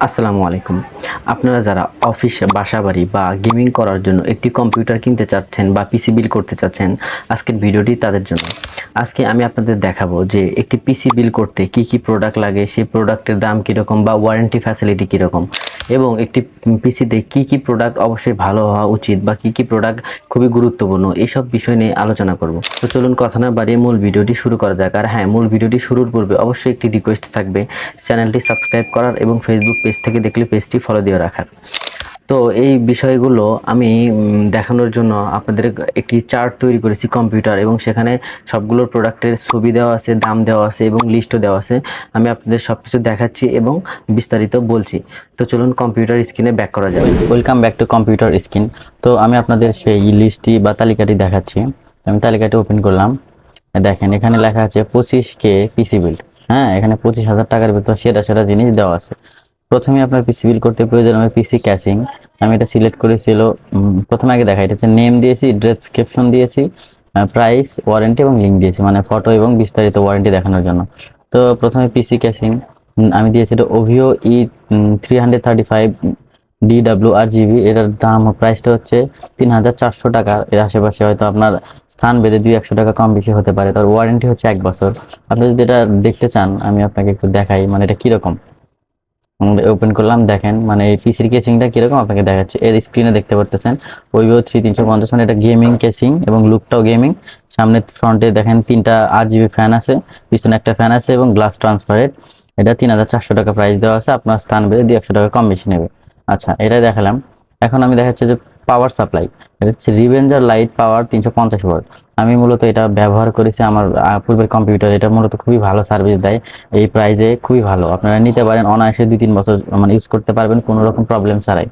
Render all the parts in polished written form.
আসসালামু আলাইকুম। আপনারা যারা অফিসে, বাসাবাড়ি বা গেমিং করার জন্য একটি কম্পিউটার কিনতে চাচ্ছেন বা পিসি বিল্ড করতে চাচ্ছেন, আজকের ভিডিওটি তাদের জন্য। আজকে আমি আপনাদের দেখাবো যে একটি পিসি বিল্ড করতে কি প্রোডাক্ট লাগে, সেই প্রোডাক্টের দাম কীরকম বা ওয়ারেন্টি ফ্যাসিলিটি কীরকম, এবং একটি পিসিতে কি প্রোডাক্ট অবশ্যই ভালো হওয়া উচিত বা কি প্রোডাক্ট খুবই গুরুত্বপূর্ণ, এইসব বিষয় নিয়ে আলোচনা করব। তো চলুন কথা না বাড়িয়ে মূল ভিডিওটি শুরু করা যাক। আর হ্যাঁ, মূল ভিডিওটি শুরুর পূর্বে অবশ্যই একটি রিকোয়েস্ট থাকবে, চ্যানেলটি সাবস্ক্রাইব করার এবং ফেসবুক পেজ থেকে দেখলে পেজটি ফলো দিয়ে রাখার। তো এই বিষয়গুলো আমি দেখানোর জন্য আপনাদের একটি চার্ট তৈরি করেছি কম্পিউটার, এবং সেখানে সবগুলোর প্রোডাক্টের ছবি দেওয়া আছে, দাম দেওয়া আছে এবং লিস্টও দেওয়া আছে। আমি আপনাদের সব কিছু দেখাচ্ছি এবং বিস্তারিত বলছি। তো চলুন কম্পিউটার স্ক্রিনে ব্যাক করা যাবে। Welcome back to computer screen. তো আমি আপনাদের সেই লিস্টটি বা তালিকাটি দেখাচ্ছি। আমি তালিকাটি ওপেন করলাম। দেখেন এখানে লেখা আছে 25K পিসি বিল্ড। হ্যাঁ, এখানে 25,000 টাকার ভিতর সেরা জিনিস দেওয়া আছে। প্রথমে আপনার পিসি বিল্ড করতে প্রয়োজন হবে পিসি ক্যাসিং। আমি এটা সিলেক্ট করেছিল। প্রথমে আগে দেখা, এটা হচ্ছে নেম দিয়েছি, ডেসক্রিপশন দিয়েছি, প্রাইস, ওয়ারেন্টি এবং লিঙ্ক দিয়েছি, মানে ফটো এবং বিস্তারিত ওয়ারেন্টি দেখানোর জন্য। তো প্রথমে পিসি ক্যাসিং আমি দিয়েছি এটা ওভিও E335 DWRGB। এটার দাম প্রাইসটা হচ্ছে 3,400 টাকা। এর আশেপাশে হয়তো আপনার স্থান বেঁধে 200-100 টাকা কম বেশি হতে পারে। তার ওয়ারেন্টি হচ্ছে 1 বছর। আপনি যদি এটা দেখতে চান আমি আপনাকে একটু দেখাই, মানে এটা কীরকম। ওপেন করলাম, দেখেন মানে এই পিসির কেসিংটা কিরকম আপনাকে দেখাচ্ছে। এর স্ক্রিনে দেখতে পারতেছেন ওইভিও 350, মানে এটা গেমিং কেসিং এবং লুকটাও গেমিং। সামনে ফ্রন্টে দেখেন 3টা RGB ফ্যান আছে, পিছনে একটা ফ্যান আছে এবং গ্লাস ট্রান্সপারেন্ট। এটা 3,400 টাকা প্রাইস দেওয়া আছে। আপনার স্থান বেঁধে 200 টাকা কম বেশি নেবে। আচ্ছা, এটাই দেখালাম। এখন আমি দেখাচ্ছি যে পাওয়ার সাপ্লাই। এটা হচ্ছে রিভেঞ্জার লাইট পাওয়ার 350 ওয়াট। আমি মূলত এটা ব্যবহার করেছি আমার পূর্বের কম্পিউটার। এটা মূলত খুবই ভালো সার্ভিস দেয়। এই প্রাইসে খুবই ভালো, আপনারা নিতে পারেন। অনায়াসে 2-3 বছর মানে ইউজ করতে পারবেন কোনো রকম প্রবলেম ছাড়াই।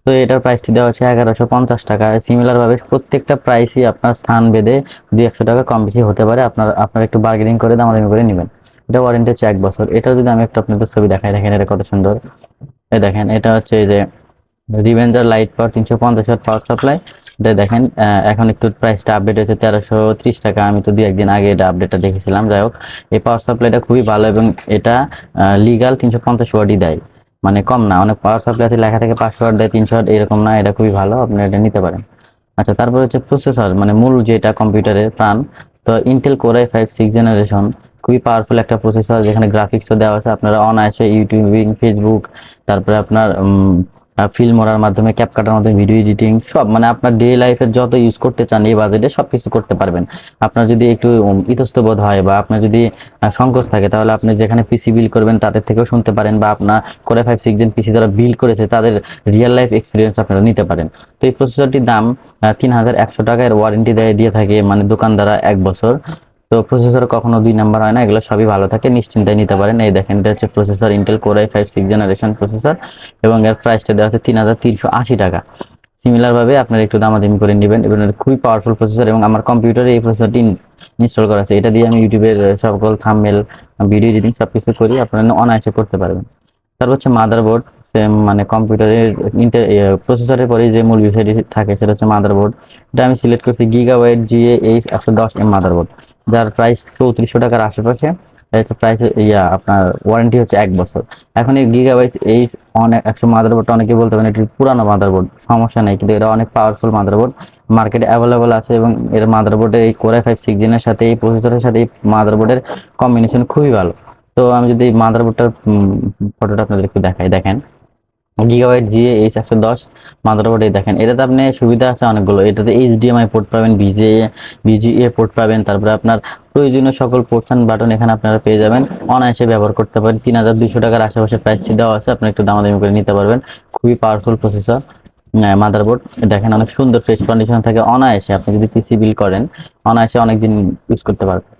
তো এটার প্রাইসটি দেওয়া হচ্ছে 1150 টাকা। সিমিলারভাবে প্রত্যেকটা প্রাইসই আপনার স্থান ভেদে 200 টাকা কম বেশি হতে পারে। আপনার একটু বার্গেনিং করে দামাদামি করে নেবেন। এটা ওয়ারেন্টি হচ্ছে 1 বছর। এটা যদি আমি একটু আপনাদের ছবি দেখাই, দেখেন এটা কত সুন্দর। এই দেখেন এটা হচ্ছে এই যে Revenger light power 350 watt power supply. এটা দেখেন এখন একটু প্রাইসটা আপডেট হয়েছে 1330 টাকা। আমি তো 2-1 দিন আগে এটা আপডেটটা দেখেছিলাম। যাই হোক, এই পাওয়ার সাপ্লাইটা খুবই ভালো এবং এটা লিগাল 350 ওয়াটই দেয়, মানে কম না। অনেক পাওয়ার সাপ্লাই আছে লেখা থেকে 500 ওয়াট দেয়, 300 ওয়াট, এরকম না। এটা খুবই ভালো, আপনি এটা নিতে পারেন। আচ্ছা, তারপর হচ্ছে প্রসেসর, মানে মূল যেটা কম্পিউটারের প্রাণ। তো Intel core i5 6th generation, খুবই পাওয়ারফুল একটা প্রসেসর, যেখানে গ্রাফিক্সও দেওয়া আছে। আপনারা অনায়াসে ইউটিউবিং, ফেসবুক, তারপরে আপনার ফিল্মোরার মাধ্যমে, ক্যাপকাটার মাধ্যমে ভিডিও এডিটিং সব, মানে আপনার ডে লাইফের যত ইউজ করতে চান এই বাজেটে সব কিছু করতে পারবেন। আপনার যদি একটু ইতস্তবোধ হয় বা আপনার যদি সংকোচ থাকে, তাহলে আপনি যেখানে পিসি বিল্ড করবেন তাদের থেকেও শুনতে পারেন, বা আপনার কোর i5 6th জেন পিসি যারা বিল্ড করেছে তাদের রিয়েল লাইফ এক্সপিরিয়েন্স আপনারা নিতে পারেন। তো এই প্রসেসরটির দাম 3,100 টাকার। ওয়ারেন্টি দিয়ে থাকে মানে দোকানদাররা 1 বছর। তো প্রসেসর কখনো 2 নাম্বার হয় না, এগুলো সবই ভালো থাকে, নিশ্চিন্তায় নিতে পারেন। এই দেখেন এটা হচ্ছে processor, Intel core i5 6th generation processor, এবং এর প্রাইসটা দেওয়া আছে 3,380 টাকা। সিমিলারভাবে আপনারা একটু দামাদামি করে নেবেন। এবং খুবই পাওয়ারফুল প্রসেসর, এবং আমার কম্পিউটারে এই প্রসেসরটি ইনস্টল করা আছে। এটা দিয়ে আমি ইউটিউবের সকল থাম্বনেল, ভিডিও এডিটিং সব কিছু করি, আপনারা অনায়াসে করতে পারবেন। তারপর হচ্ছে মাদারবোর্ড। মানে কম্পিউটারের প্রসেসরের পরে যে মূল বিষয়টি থাকে সেটা হচ্ছে মাদারবোর্ড। এটা আমি সিলেক্ট করছি গিগাবাইট GA110M মাদারবোর্ড, যার প্রাইস 3400 টাকার আশেপাশে। এটা প্রাইস আপনার ওয়ারেন্টি হচ্ছে 1 বছর। এখন এই গিগাবাইট অনেক 100 মাদারবোর্ডটা অনেকে বলতে পারেন এটি পুরানো মাদারবোর্ড, সমস্যা নেই, কিন্তু এটা অনেক পাওয়ারফুল মাদারবোর্ড, মার্কেটে অ্যাভেলেবল আছে। এবং এর মাদারবোর্ডের এই কোর i5 6th জেনের সাথে এই প্রসেসরের সাথে এই মাদারবোর্ডের কম্বিনেশন খুবই ভালো। তো আমি যদি এই মাদারবোর্ডটার ফটোটা আপনাদের একটু দেখাই, দেখেন গিগাবাইট GA110 মাদারবোর্ড। এই দেখেন এটাতে আপনি সুবিধা আছে অনেকগুলো। এটাতে HDMI পোর্ট পাবেন, VGA পোর্ট পাবেন, তারপরে আপনার প্রয়োজনীয় সকল পোর্টস এন্ড বাটন এখানে আপনারা পেয়ে যাবেন। অনায়াসে ব্যবহার করতে পারেন। 3,200 টাকার আশেপাশে প্রাইসটি দেওয়া আছে, আপনি একটু দামাদামি করে নিতে পারবেন। খুবই পাওয়ারফুল প্রসেসর মাদারবোর্ড। দেখেন অনেক সুন্দর ফ্রেশ কন্ডিশন থাকে, অনায়াসে আপনি যদি পিসি বিল্ড করেন অনায়াসে অনেকদিন ইউজ করতে পারবেন।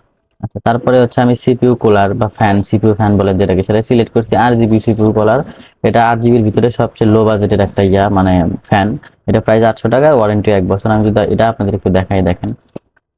আচ্ছা, তারপরে হচ্ছে আমি সিপিইউ কুলার বা ফ্যান, সিপিইউ ফ্যান বলে যেটাকে, সেটা সিলেক্ট করছি RGB সিপিইউ কুলার। এটা 8 জিবির ভিতরে সবচেয়ে লো বাজেটের একটা মানে ফ্যান। এটা প্রাইস 800 টাকা, ওয়ারেন্টি 1 বছর। আমি যদি এটা আপনাদের একটু দেখাই, দেখেন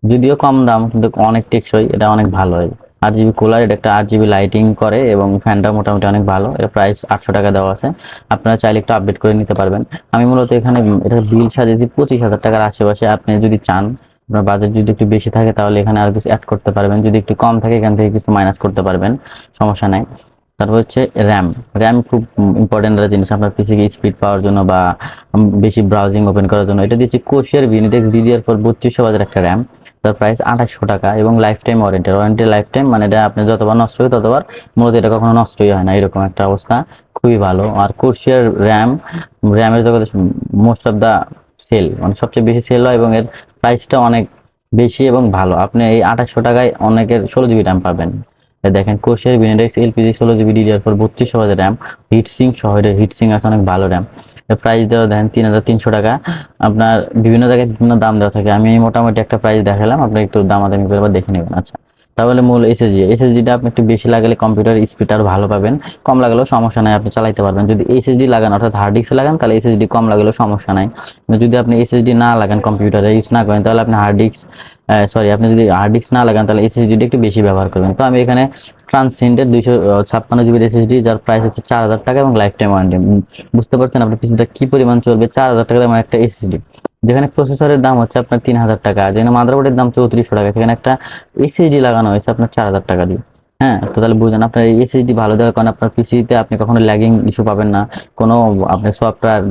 যদিও কম দাম কিন্তু অনেক টেকসই, এটা অনেক ভালো হয়। 8 জিবি কুলার, এটা একটা 8 জিবি লাইটিং করে এবং ফ্যানটা মোটামুটি অনেক ভালো। এটা প্রাইস 800 টাকা দেওয়া আছে, আপনারা চাইলে একটু আপডেট করে নিতে পারবেন। আমি মূলত এখানে এটা বিল সাজিয়েছি 25,000 টাকার আশেপাশে। আপনি যদি চান, আপনার বাজেট যদি একটু বেশি থাকে তাহলে এখানে আর কিছু অ্যাড করতে পারবেন, যদি একটু কম থাকে এখান থেকে কিছু মাইনাস করতে পারবেন, সমস্যা নাই। তারপর হচ্ছে র্যাম। র্যাম খুব ইম্পর্টেন্ট একটা জিনিস আপনার পিসিকে স্পিড পাওয়ার জন্য বা বেশি ব্রাউজিং ওপেন করার জন্য। এটা দিচ্ছে কোশিয়ার ভিনিটেক্স DDR4 3200 একটা র্যাম, তার প্রাইস 2800 টাকা এবং life time warranty life time, মানে এটা আপনি যতবার নষ্ট হবে ততবার, মূলত এটা কখনো নষ্টই হয় না, এরকম একটা অবস্থা, খুবই ভালো। আর কোশিয়ার র্যামের জগতে মোস্ট অফ দা সেল, মানে সবচেয়ে বেশি সেল হয় এবং এর প্রাইসটা অনেক বেশি এবং ভালো। আপনি এই 2800 টাকায় অনেকের 16 GB র্যাম পাবেন। দেখেন কোর্সের ভিনিডেক্স LPG 16 GB DDR4 3200 RAM, heat sink সহ, হিটসিং আছে অনেক ভালো র্যাম। প্রাইস দেওয়া দেখেন 3300 টাকা। আপনার বিভিন্ন জায়গায় বিভিন্ন দাম দেওয়া থাকে, আমি মোটামুটি একটা প্রাইস দেখালাম, আপনি একটু দামাদামি করে আবার দেখে নেবেন। আচ্ছা, তাহলে মূল এসএসডিটা আপনি একটু বেশি লাগালে কম্পিউটার স্পিড আরও ভালো পাবেন, কম লাগালেও সমস্যা নাই, আপনি চালাইতে পারবেন। যদি এসএসডি লাগান অর্থাৎ হার্ড ডিস্ক লাগান তাহলে এসএসডি কম লাগালেও সমস্যা নাই। যদি আপনি এসএসডি না লাগান, কম্পিউটারে ইউজ না করেন, তাহলে আপনি আপনি যদি হার্ড ডিস্ক না লাগান তাহলে এসএসডিটা একটু বেশি ব্যবহার করবেন। তো আমি এখানে ট্রান্সেন্ডের 256 GB এসএসডি, যার প্রাইস হচ্ছে 4000 টাকা এবং লাইফ টাইম ওয়ারেন্টি। বুঝতে পারছেন আপনার পিসিটা কি পরিমাণ চলবে? 4000 টাকা দাম একটা এসএসডি, যেখানে প্রসেসরের দাম হচ্ছে আপনার 3000 টাকা, যেখানে মাদারবোর্ডের দাম 3400 টাকা, সেখানে একটা এসএসডি লাগানো হয়েছে আপনার 4000 টাকা দিয়ে। হ্যাঁ, তো তাহলে বুঝেন আপনার এসএসডি ভালো দেওয়ার কারণে আপনার পিসিতে আপনি কখনো ল্যাগিং ইস্যু পাবেন না, কোনো আপনি সফটওয়্যার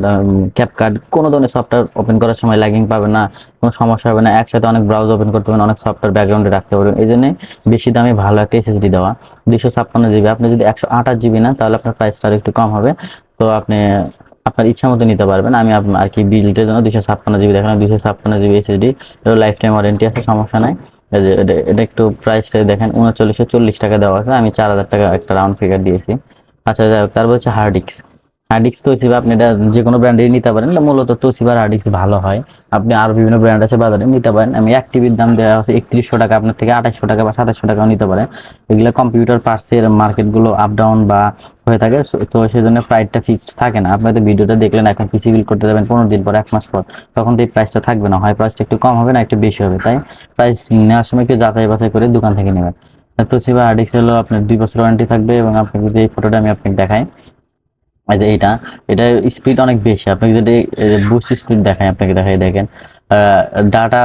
ক্যাপকাট কোনো ধরনের সফটওয়্যার ওপেন করার সময় ল্যাগিং পাবেন না, কোনো সমস্যা হবে না। একসাথে অনেক ব্রাউজার ওপেন করতে পারবেন, অনেক সফটওয়্যার ব্যাকগ্রাউন্ডে রাখতে পারবেন। এই জন্য বেশি দামে ভালো একটা এসএসডি দেওয়া। 256 GB, আপনি যদি 128 GB না, তাহলে আপনার প্রাইসটা আর একটু কম হবে। তো আপনি আপনার ইচ্ছা মতো নিতে পারবেন। আমি আর কি বিল্ডের জন্য 256 GB দেখালাম, 256 GB এসএসডি, এর লাইফ টাইম ওয়ারেন্টি আছে, সমস্যা নাই। এটা একটু প্রাইসটা দেখেন, 3940 টাকা দেওয়া আছে, আমি 4000 টাকা একটা রাউন্ড ফিগার দিয়েছি। আচ্ছা, যাই হোক, তারপর হচ্ছে hard disk. Hard disk Toshiba, আপনি এটা যে কোনো ব্র্যান্ডেরই নিতে পারেন, মূলত তোশিবার হার্ড ডিস্ক ভালো হয়। আপনি আরও বিভিন্ন ব্র্যান্ড আছে বাজারে, নিতে পারেন। আমি 1 TBর দাম দেওয়া হচ্ছে 3100 টাকা, আপনার থেকে 2800 টাকা বা 2700 টাকাও নিতে পারেন। এগুলো কম্পিউটার পার্টসের মার্কেটগুলো আপ ডাউন বা হয়ে থাকে, তো সেজন্য প্রাইসটা ফিক্সড থাকে না। আপনি তো ভিডিওটা দেখলেন, এখন পিসি বিল করতে যাবেন 15 দিন পর, 1 মাস পর, তখন তো এই প্রাইসটা থাকবে না, হয় প্রাইসটা একটু কম হবে না একটু বেশি হবে। তাই প্রাইস নেওয়ার সময় একটু যাচাই বাছাই করে দোকান থেকে নেবেন। তোশিবা হার্ড ডিস্ক হলো আপনার 2 বছর ওয়ারেন্টি থাকবে, এবং আপনি যদি এই ফটোটা আমি আপনাকে দেখাই, এই যে এটা স্পিড অনেক বেশি। আপনাকে যদি বুস্ট স্পিড দেখায়, আপনাকে দেখাই, দেখেন ডাটা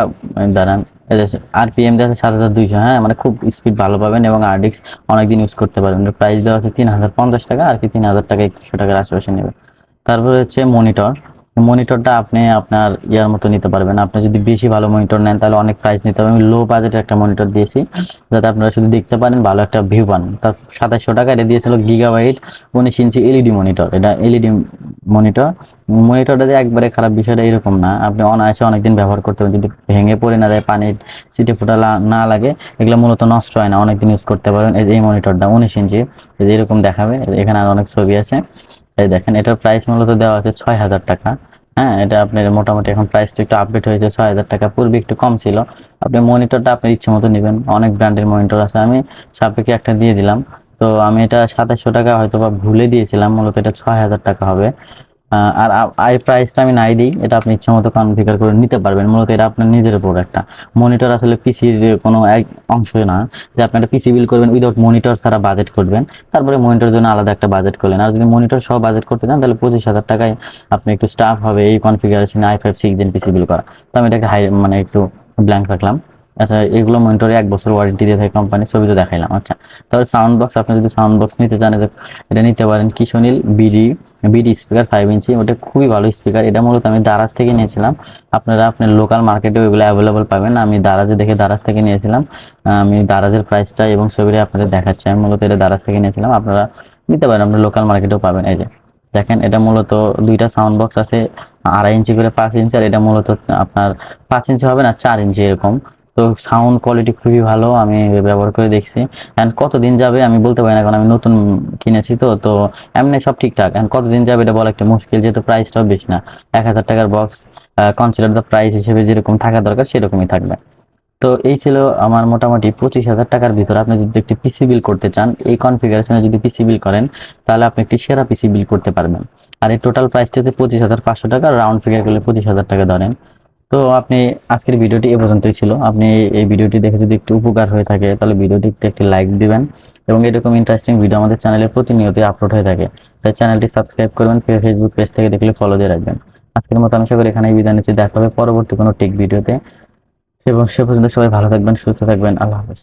দাঁড়ান, RPM দেওয়া আছে 7200, হ্যাঁ, মানে খুব স্পিড ভালো পাবেন এবং RDX অনেকদিন ইউজ করতে পারবেন। প্রাইস দেওয়া আছে 3050 টাকা, আর কি 3000 টাকা 2100 টাকার আশেপাশে নেবে। তারপরে হচ্ছে মনিটরটা আপনি আপনার ইয়ার মতো নিতে পারবেন। আপনি যদি বেশি ভালো মনিটর নেন তাহলে অনেক প্রাইস নিতে হবে। আমি লো বাজেটের একটা মনিটর দিয়েছি, যাতে আপনারা শুধু দেখতে পারেন, ভালো একটা ভিউ পান। তার 2700 টাকা এটা দিয়েছিল গিগাবাইট 19 ইঞ্চি এলইডি মনিটর। এটা এলইডি মনিটরটা যে একবারে খারাপ, বিষয়টা এরকম না, আপনি অনায়াসে অনেকদিন ব্যবহার করতে পারেন, যদি ভেঙে পড়ে না যায়, পানির ছিটে ফোটা না লাগে, এগুলো মূলত নষ্ট হয় না, অনেকদিন ইউজ করতে পারেন। এই মনিটরটা 19 ইঞ্চি, এরকম দেখাবে, এখানে আর অনেক ছবি আছে। এই দেখেন, এটার প্রাইস মূলত দেওয়া আছে 6000 টাকা। হ্যাঁ, এটা আপনার মোটামুটি এখন প্রাইসটা একটু আপডেট হয়েছে, 6000 টাকা, পূর্বে একটু কম ছিল। আপনি মনিটরটা আপনার ইচ্ছে মতো নেবেন, অনেক ব্র্যান্ডের মনিটর আছে, আমি সাপেক্ষে একটা দিয়ে দিলাম। তো আমি এটা 2700 টাকা হয়তো বা ভুলে দিয়েছিলাম, মূলত এটা 6000 টাকা হবে। আর এই প্রাইসটা আমি নাই দিই, এটা আপনি ইচ্ছা মতো কনফিগার করে নিতে পারবেন। মূলত এটা আপনার নিজের উপর একটা মনিটর, আসলে পিসির কোনো এক অংশ না যে আপনি একটা পিসি বিল করবেন উইদাউট মনিটর ছাড়া বাজেট করবেন, তারপরে মনিটরের জন্য আলাদা একটা বাজেট করলেন। আর যদি মনিটর সহ বাজেট করতে চান তাহলে 25,000 টাকায় আপনি একটু স্টাফ হবে এই কনফিগারেশনে i5 6 জেন পিসি বিল করা। তো আমি এটাকে মানে একটু ব্ল্যাঙ্ক রাখলাম। আচ্ছা, এগুলো মনিটরে 1 বছর ওয়ারেন্টি দিয়ে থাকে কোম্পানি, ছবি তো দেখাইলাম। আচ্ছা, তাহলে সাউন্ড বক্স, আপনি যদি সাউন্ড বক্স নিতে চান এটা নিতে পারেন, কিশোনিল বিডি স্পিকার 5 ইঞ্চি, ওটা খুবই ভালো স্পিকার। এটা মূলত আমি দারাজ থেকে নিয়েছিলাম, আপনার লোকাল মার্কেটেও এগুলো অ্যাভেলেবল পাবেন। আমি দারাজে দেখে দারাজ থেকে নিয়েছিলাম। আমি দারাজের প্রাইসটা এবং ছবিটা আপনাদের দেখাচ্ছি। আমি মূলত এটা দারাজ থেকে নিয়েছিলাম, আপনারা নিতে পারেন, আপনার লোকাল মার্কেটেও পাবেন। এই যে দেখেন, এটা মূলত দুইটা সাউন্ড বক্স আছে, 2.5 ইঞ্চি করে 5 ইঞ্চি, আর এটা মূলত আপনার 5 ইঞ্চি হবে না, 4 ইঞ্চি এরকম। তো সাউন্ড কোয়ালিটি খুবই ভালো, আমি ব্যবহার করে দেখছি। অ্যান্ড কতদিন যাবে আমি বলতে পারি না, কারণ আমি নতুন কিনেছি। তো এমনি সব ঠিকঠাক, অ্যান্ড কতদিন যাবে এটা বলা একটা মুশকিল, যেহেতু প্রাইসটাও বেশি না। 1000 টাকার বক্স, কনসিডার দ্য প্রাইস হিসেবে যেরকম থাকা দরকার সেরকমই থাকবে। তো এই ছিল আমার মোটামুটি 25,000 টাকার ভিতরে আপনি যদি একটি পিসি বিল করতে চান, এই কনফিগারেশনে যদি পিসি বিল করেন, তাহলে আপনি একটি সেরা পিসি বিল করতে পারবেন। আর এই টোটাল প্রাইসটা হচ্ছে 25,500 টাকা, রাউন্ড ফিগার করলে 25,000 টাকা ধরেন। তো আপনি আজকের ভিডিওটি এ পর্যন্তই ছিল। আপনি এই ভিডিওটি দেখে যদি একটু উপকার হয়ে থাকে তাহলে ভিডিওটি একটি লাইক দিবেন, এবং এরকম ইন্টারেস্টিং ভিডিও আমাদের চ্যানেলে প্রতিনিয়তই আপলোড হয়ে থাকে। তাই চ্যানেলটি সাবস্ক্রাইব করবেন, ফেসবুক পেজ থেকে দেখলে ফলো দিয়ে রাখবেন। আজকের মতো আমি আশা করি এখানেই বিদায় নিচ্ছি, দেখা হবে পরবর্তী কোনো টেক ভিডিওতে। এবং সে পর্যন্ত সবাই ভালো থাকবেন, সুস্থ থাকবেন, আল্লাহ হাফেজ।